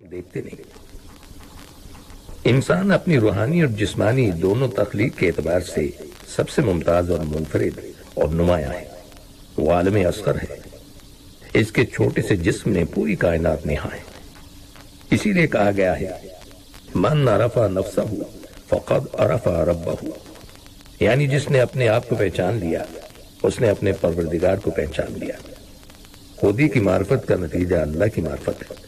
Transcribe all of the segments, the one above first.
دیکھتے نہیں۔ انسان اپنی روحانی اور جسمانی دونوں تخلیق کے اعتبار سے سب سے ممتاز اور منفرد اور نمایاں ہے۔ وہ عالم اصغر ہے، اس کے چھوٹے سے جسم نے پوری کائنات نہا ہے۔ اسی لیے کہا گیا ہے من عرف نفسہ فقد عرف ربہ، یعنی جس نے اپنے آپ کو پہچان لیا اس نے اپنے پروردگار کو پہچان لیا۔ خودی کی معرفت کا نتیجہ اللہ کی معرفت ہے۔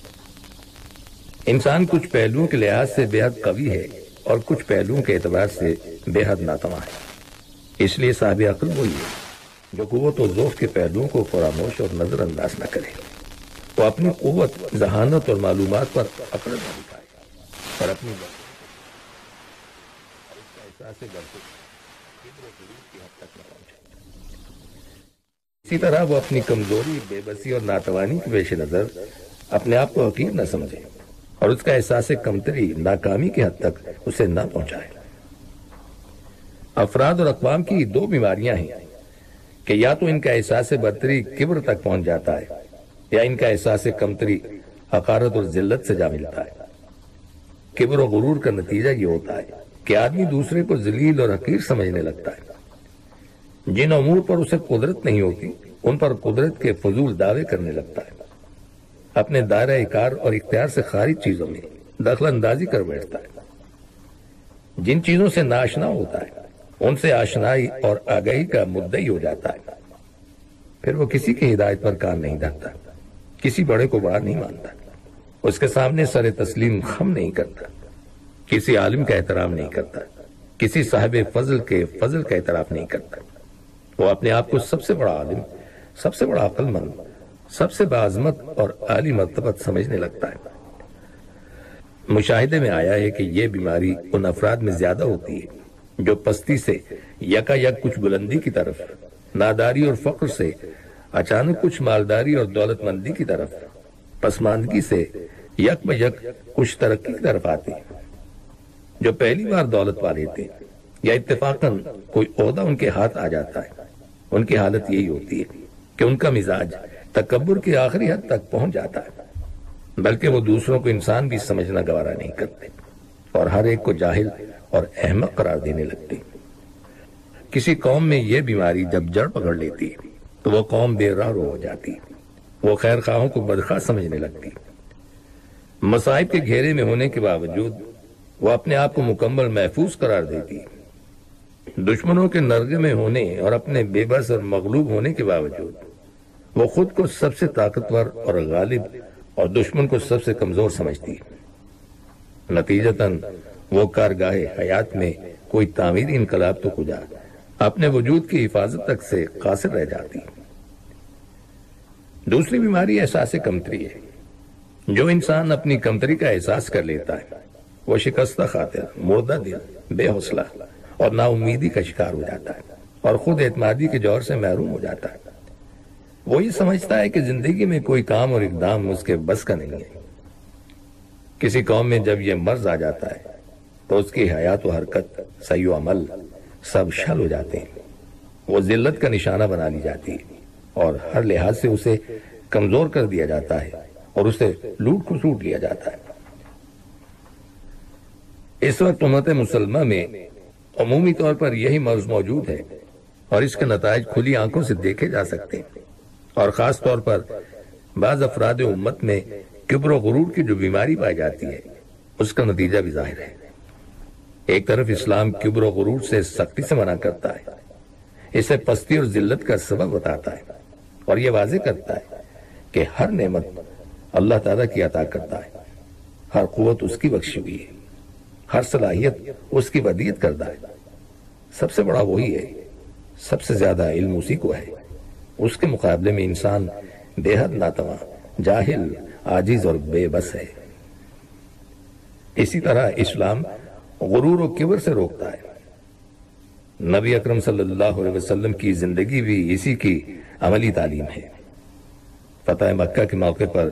انسان کچھ پہلوؤں کے لحاظ سے بے حد قوی ہے اور کچھ پہلوؤں کے اعتبار سے بے حد ناتواں ہے۔ اس لیے صاحب عقل وہی ہے جو قوت و ذوق کے پہلوؤں کو فراموش اور نظر انداز نہ کرے۔ وہ اپنی قوت، ذہانت اور معلومات پر اکڑ نہ دکھائے اور اپنی اسی طرح وہ اپنی کمزوری، بے بسی اور ناتوانی کے پیش نظر اپنے آپ کو حقیر نہ سمجھے اور اس کا احساس کمتری، ناکامی کی حد تک اسے نہ پہنچائے۔ افراد اور اقوام کی دو بیماریاں ہیں کہ یا تو ان کا احساس برتری کبر تک پہنچ جاتا ہے یا ان کا احساس کمتری حقارت اور ذلت سے جا ملتا ہے۔ کبر و غرور کا نتیجہ یہ ہوتا ہے کہ آدمی دوسرے کو ذلیل اور حقیر سمجھنے لگتا ہے۔ جن امور پر اسے قدرت نہیں ہوتی ان پر قدرت کے فضول دعوے کرنے لگتا ہے۔ اپنے دائرہ کار اور اختیار سے خارج چیزوں میں دخل اندازی کر بیٹھتا ہے۔ جن چیزوں سے ناشنا ہوتا ہے ان سے آشنائی اور آگاہی کا مدعی ہو جاتا ہے۔ پھر وہ کسی کی ہدایت پر کام نہیں دھرتا، کسی بڑے کو بڑا نہیں مانتا، اس کے سامنے سر تسلیم خم نہیں کرتا، کسی عالم کا احترام نہیں کرتا، کسی صاحب فضل کے فضل کا اعتراف نہیں کرتا۔ وہ اپنے آپ کو سب سے بڑا عالم، سب سے بڑا عقل مند، سب سے باعظمت اور عالی مرتبت سمجھنے لگتا ہے۔ مشاہدے میں آیا ہے کہ یہ بیماری ان افراد میں زیادہ ہوتی ہے جو پستی سے یکا یک کچھ بلندی کی طرف، ناداری اور فقر سے اچانک کچھ مالداری اور دولت مندی کی طرف، پسماندگی سے یک بیک کچھ ترقی کی طرف آتے ہیں۔ جو پہلی بار دولت والے تھے یا اتفاقاً کوئی عہدہ ان کے ہاتھ آ جاتا ہے، ان کی حالت یہی ہوتی ہے کہ ان کا مزاج تکبر کی آخری حد تک پہنچ جاتا ہے، بلکہ وہ دوسروں کو انسان بھی سمجھنا گوارا نہیں کرتے اور ہر ایک کو جاہل اور احمق قرار دینے لگتے۔ کسی قوم میں یہ بیماری جب جڑ پکڑ لیتی ہے تو وہ قوم بے راہ رو ہو جاتی، وہ خیر خواہوں کو بدخواہ سمجھنے لگتی۔ مصائب کے گھیرے میں ہونے کے باوجود وہ اپنے آپ کو مکمل محفوظ قرار دیتی، دشمنوں کے نرغے میں ہونے اور اپنے بے بس اور مغلوب ہونے کے باوجود وہ خود کو سب سے طاقتور اور غالب اور دشمن کو سب سے کمزور سمجھتی۔ نتیجتاً وہ کارگاہ حیات میں کوئی تعمیری انقلاب تو کجا اپنے وجود کی حفاظت تک سے قاصر رہ جاتی۔ دوسری بیماری احساس کمتری ہے۔ جو انسان اپنی کمتری کا احساس کر لیتا ہے وہ شکستہ خاطر، مردہ دل، بے حوصلہ اور نا امیدی کا شکار ہو جاتا ہے اور خود اعتمادی کے جوہر سے محروم ہو جاتا ہے۔ وہ یہ سمجھتا ہے کہ زندگی میں کوئی کام اور اقدام اس کے بس کا نہیں ہے۔ کسی قوم میں جب یہ مرض آ جاتا ہے تو اس کی حیات و حرکت، سعی و عمل سب شل ہو جاتے ہیں۔ وہ ذلت کا نشانہ بنا لی جاتی ہے اور ہر لحاظ سے اسے کمزور کر دیا جاتا ہے اور اسے لوٹ کھسوٹ لیا جاتا ہے۔ اس وقت امت مسلمہ میں عمومی طور پر یہی مرض موجود ہے اور اس کے نتائج کھلی آنکھوں سے دیکھے جا سکتے ہیں، اور خاص طور پر بعض افراد امت میں کبر و غرور کی جو بیماری پائی جاتی ہے اس کا نتیجہ بھی ظاہر ہے۔ ایک طرف اسلام کبر و غرور سے سختی سے منع کرتا ہے، اسے پستی اور ذلت کا سبب بتاتا ہے اور یہ واضح کرتا ہے کہ ہر نعمت اللہ تعالیٰ کی عطا کرتا ہے، ہر قوت اس کی بخشی ہوئی ہے، ہر صلاحیت اس کی ودیعت کردہ ہے۔ سب سے بڑا وہی ہے، سب سے زیادہ علم اسی کو ہے۔ اس کے مقابلے میں انسان بے حد ناتواں، جاہل، عاجز اور بے بس ہے۔ اسی طرح اسلام غرور و کبر سے روکتا ہے۔ نبی اکرم صلی اللہ علیہ وسلم کی زندگی بھی اسی کی عملی تعلیم ہے۔ فتح مکہ کے موقع پر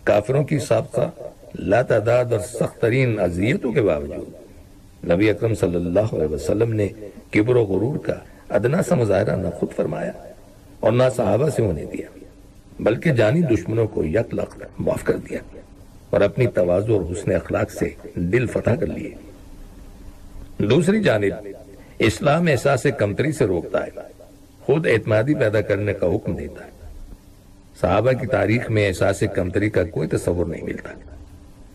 کافروں کی سابقہ لاتعداد اور سخت ترین اذیتوں کے باوجود نبی اکرم صلی اللہ علیہ وسلم نے کبر و غرور کا ادنا سا مظاہرہ نہ خود فرمایا اور نہ صحابہ سے ہونے دیا، بلکہ جانی دشمنوں کو یک لخت معاف کر دیا۔ اور اپنی تواضع اور حسن اخلاق سے دل فتح کر لیے۔ دوسری جانب اسلام احساس کمتری سے روکتا ہے، خود اعتمادی پیدا کرنے کا حکم دیتا ہے۔ صحابہ کی تاریخ میں احساس کمتری کا کوئی تصور نہیں ملتا۔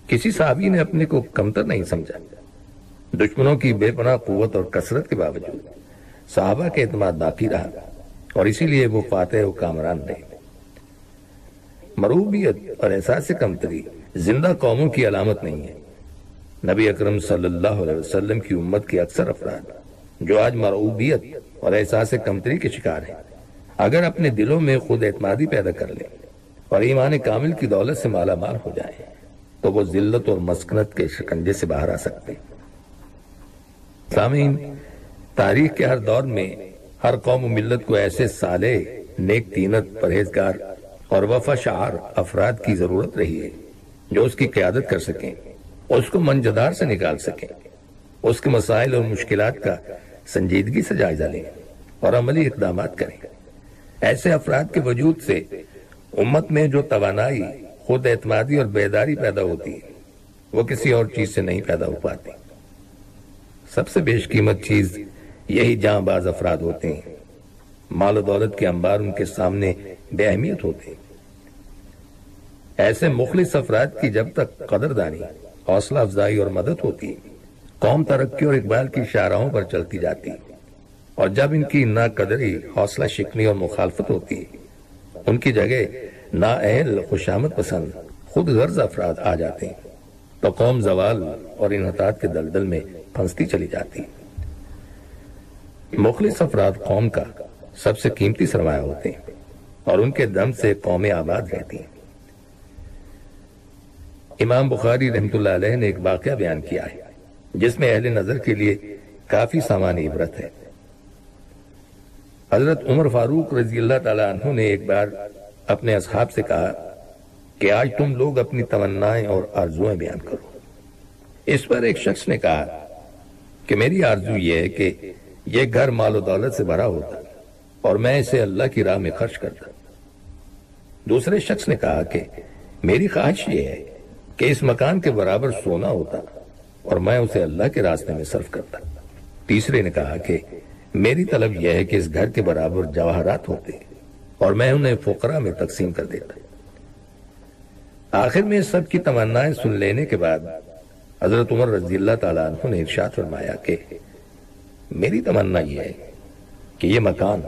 کسی صحابی نے اپنے کو کمتر نہیں سمجھا۔ دشمنوں کی بے پناہ قوت اور کثرت کے باوجود صحابہ کا اعتماد باقی رہا اور اسی لیے وہ فاتح و کامران رہے۔ مروبیت اور احساس کمتری زندہ قوموں کی علامت نہیں ہے۔ نبی اکرم صلی اللہ علیہ وسلم کی امت کے اکثر افراد جو آج مرعوبیت اور احساس کمتری کے شکار ہیں، اگر اپنے دلوں میں خود اعتمادی پیدا کر لیں اور ایمان کامل کی دولت سے مالا مال ہو جائیں تو وہ ذلت اور مسکنت کے شکنجے سے باہر آ سکتے ہیں۔ سامعین، تاریخ کے ہر دور میں ہر قوم و ملت کو ایسے صالح، نیک تینت، پرہیزگار اور وفا شعار افراد کی ضرورت رہی ہے جو اس کی قیادت کر سکیں، اس کو منجدار سے نکال سکیں، اس کے مسائل اور مشکلات کا سنجیدگی سے جائزہ لیں اور عملی اقدامات کریں۔ ایسے افراد کے وجود سے امت میں جو توانائی، خود اعتمادی اور بیداری پیدا ہوتی ہے وہ کسی اور چیز سے نہیں پیدا ہو پاتی۔ سب سے بیش قیمت چیز یہی جاں باز افراد ہوتے ہیں۔ مال و دولت کے انبار ان کے سامنے بے اہمیت ہوتے ہیں۔ ایسے مخلص افراد کی جب تک قدردانی، حوصلہ افزائی اور مدد ہوتی ہے، قوم ترقی اور اقبال کی شاہراہوں پر چلتی جاتی ہے، اور جب ان کی ناقدری، حوصلہ شکنی اور مخالفت ہوتی ہے، ان کی جگہ نااہل، خوشامد پسند، خود غرض افراد آ جاتے ہیں تو قوم زوال اور انحطاط کے دلدل میں پھنستی چلی جاتی ہے۔ مخلص افراد قوم کا سب سے قیمتی سرمایہ ہوتے ہیں اور ان کے دم سے قومیں آباد رہتی ہیں۔ امام بخاری رحمۃ اللہ علیہ نے ایک واقعہ بیان کیا ہے جس میں اہل نظر کے لیے کافی سامان عبرت ہے۔ حضرت عمر فاروق رضی اللہ تعالیٰ عنہ نے ایک بار اپنے اصحاب سے کہا کہ آج تم لوگ اپنی تمنائیں اور آرزوئیں بیان کرو۔ اس پر ایک شخص نے کہا کہ میری آرزو یہ ہے کہ یہ گھر مال و دولت سے بھرا ہوتا اور میں اسے اللہ کی راہ میں خرچ کرتا۔ دوسرے شخص نے کہا کہ میری خواہش یہ ہے کہ اس مکان کے برابر سونا ہوتا اور میں اسے اللہ کے راستے میں صرف کرتا۔ تیسرے نے کہا کہ میری طلب یہ ہے کہ اس گھر کے برابر جواہرات ہوتے اور میں انہیں فقراء میں تقسیم کر دیتا۔ آخر میں سب کی تمنائیں سن لینے کے بعد حضرت عمر رضی اللہ تعالیٰ عنہ نے ارشاد فرمایا کہ میری تمنا یہ ہے کہ یہ مکان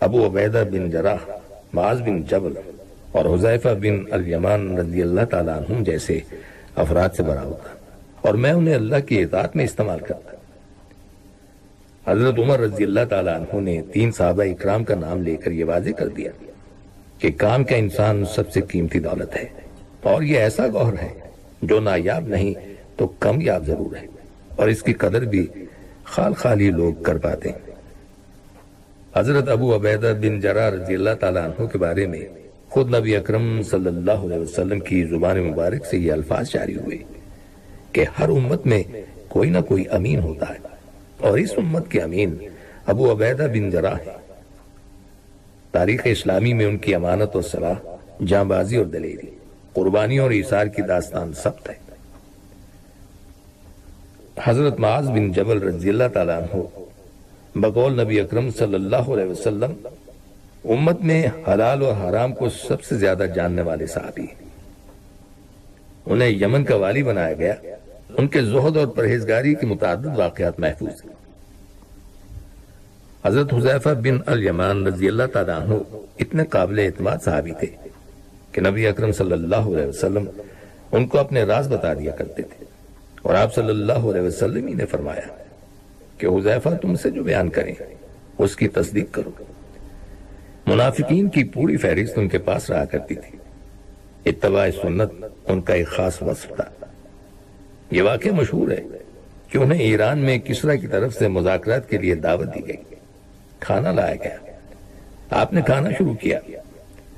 ابو عبیدہ بن جراح، معاذ بن جبل اور حذیفہ بن الیمان رضی اللہ تعالیٰ عنہ جیسے افراد سے بھرا ہوتا اور میں انہیں اللہ کی اطاعت میں استعمال کرتا۔ حضرت عمر رضی اللہ تعالیٰ عنہ نے 3 صحابہ اکرام کا نام لے کر یہ واضح کر دیا کہ کام کا انسان سب سے قیمتی دولت ہے اور یہ ایسا گوہر ہے جو نایاب نہیں تو کامیاب ضرور ہے، اور اس کی قدر بھی خالی لوگ کر پاتے ہیں۔ حضرت ابو عبیدہ بن جراح رضی اللہ تعالیٰ عنہ کے بارے میں خود نبی اکرم صلی اللہ علیہ وسلم کی زبان مبارک سے یہ الفاظ جاری ہوئے کہ ہر امت میں کوئی نہ کوئی امین ہوتا ہے اور اس امت کے امین ابو عبیدہ بن جراح ہے۔ تاریخ اسلامی میں ان کی امانت اور صلاح، جاں بازی اور دلیری، قربانی اور ایثار کی داستان ثبت ہے۔ حضرت معاذ بن جبل رضی اللہ تعالیٰ عنہ بقول نبی اکرم صلی اللہ علیہ وسلم امت میں حلال اور حرام کو سب سے زیادہ جاننے والے صحابی ہیں۔ انہیں یمن کا والی بنایا گیا۔ ان کے زہد اور پرہیزگاری کے متعدد واقعات محفوظ ہیں۔ حضرت حذیفہ بن الیمان رضی اللہ تعالیٰ عنہ اتنے قابل اعتماد صحابی تھے کہ نبی اکرم صلی اللہ علیہ وسلم ان کو اپنے راز بتا دیا کرتے تھے، اور آپ صلی اللہ علیہ وسلم ہی نے فرمایا کہ حذیفہ تم سے جو بیان کریں اس کی تصدیق کرو۔ منافقین کی پوری فہرست ان کے پاس رہا کرتی تھی۔ اتباع سنت ان کا ایک خاص وصف تھا۔ یہ واقعہ مشہور ہے کہ انہیں ایران میں کسریٰ کی طرف سے مذاکرات کے لیے دعوت دی گئی۔ کھانا لایا گیا، آپ نے کھانا شروع کیا،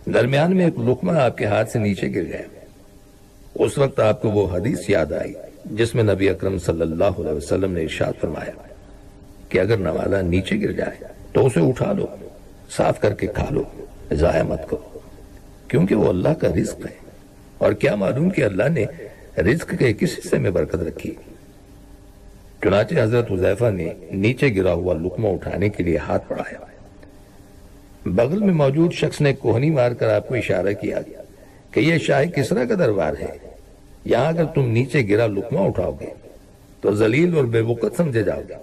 درمیان میں ایک لقمہ آپ کے ہاتھ سے نیچے گر گیا۔ اس وقت آپ کو وہ حدیث یاد آئی جس میں نبی اکرم صلی اللہ علیہ وسلم نے ارشاد فرمایا کہ اگر نوالا نیچے گر جائے تو اسے اٹھا لو، صاف کر کے کھا لو، ضائع مت کرو، کیونکہ وہ اللہ کا رزق ہے اور کیا معلوم کہ اللہ نے رزق کے کس حصے میں برکت رکھی۔ چنانچہ حضرت حذیفہ نے نیچے گرا ہوا لقمہ اٹھانے کے لیے ہاتھ بڑھایا۔ بغل میں موجود شخص نے کوہنی مار کر آپ کو اشارہ کیا کہ یہ شاہ کسریٰ کا دربار ہے، یہاں اگر تم نیچے گرا لقمہ اٹھاؤ گے تو ذلیل اور بے وقت سمجھے جاؤ گے۔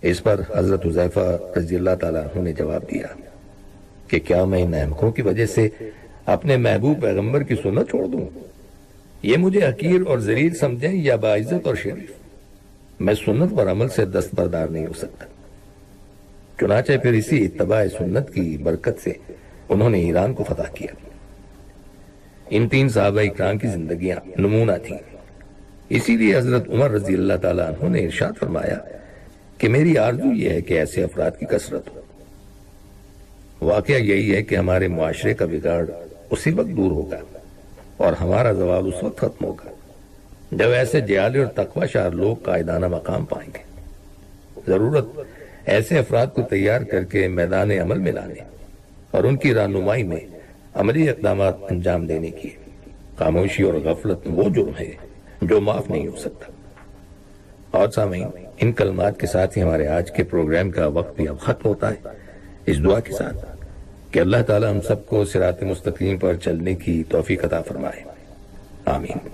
اس پر حضرت حذیفہ رضی اللہ تعالیٰ عنہ نے جواب دیا کہ کیا میں ان احمقوں کی وجہ سے اپنے محبوب پیغمبر کی سنت چھوڑ دوں؟ یہ مجھے حقیر اور ذلیل سمجھیں یا باعزت اور شریف، میں سنت پر عمل سے دستبردار نہیں ہو سکتا۔ چنانچہ پھر اسی اتباع سنت کی برکت سے انہوں نے ایران کو فتح کیا۔ ان تین صحابہ اکرام کی زندگیاں نمونہ تھیں، اسی لیے حضرت عمر رضی اللہ تعالیٰ عنہ نے ارشاد فرمایا کہ میری آرزو یہ ہے کہ ایسے افراد کی کثرت ہو۔ واقعہ یہی ہے کہ ہمارے معاشرے کا بگاڑ اسی وقت دور ہوگا اور ہمارا زوال اس وقت ختم ہوگا جب ایسے جیالے اور تقوی شار لوگ قائدانہ مقام پائیں گے۔ ضرورت ایسے افراد کو تیار کر کے میدان عمل میں لانے اور ان کی رہنمائی میں عملی اقدامات انجام دینے کی۔ خاموشی اور غفلت وہ جرم ہے جو معاف نہیں ہو سکتا۔ اور سامعین، ان کلمات کے ساتھ ہی ہمارے آج کے پروگرام کا وقت بھی اب ختم ہوتا ہے، اس دعا کے ساتھ کہ اللہ تعالی ہم سب کو صراط مستقیم پر چلنے کی توفیق عطا فرمائے، آمین۔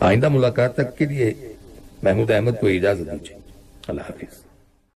آئندہ ملاقات تک کے لیے محمود احمد کو اجازت دیجیے، اللہ حافظ۔